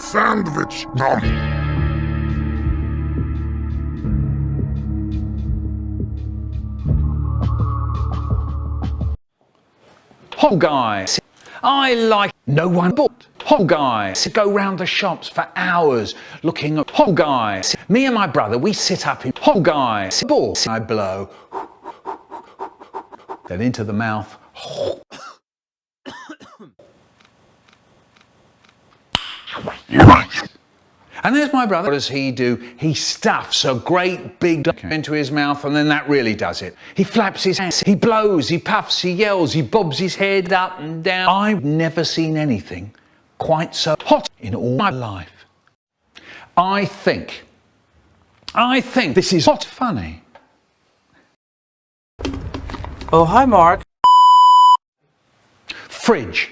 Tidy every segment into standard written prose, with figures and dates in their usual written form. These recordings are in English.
Sandwich. Nom. Hot guys. I like no one but hot guys. Go round the shops for hours looking at hot guys. Me and my brother, we sit up in hot guys. Balls I blow. Then into the mouth. And there's my brother. What does he do? He stuffs a great big into his mouth, and then that really does it. He flaps his hands, he blows, he puffs, he yells, he bobs his head up and down. I've never seen anything quite so hot in all my life. I think this is hot funny. Oh, hi, Mark. Fridge.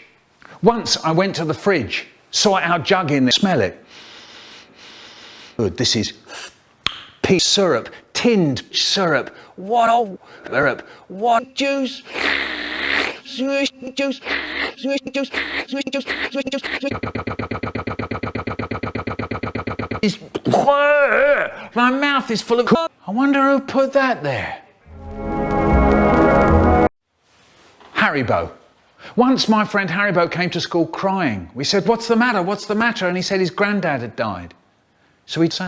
Once I went to the fridge, saw our jug in there, smell it. Good, this is pea syrup, tinned syrup. What old syrup? What juice? Swish juice, swish juice, swish juice, swish juice, swish. My mouth is full of. I wonder who put that there. Haribo. Once my friend Haribo came to school crying. We said, "What's the matter? What's the matter?" And he said his granddad had died. So he'd say,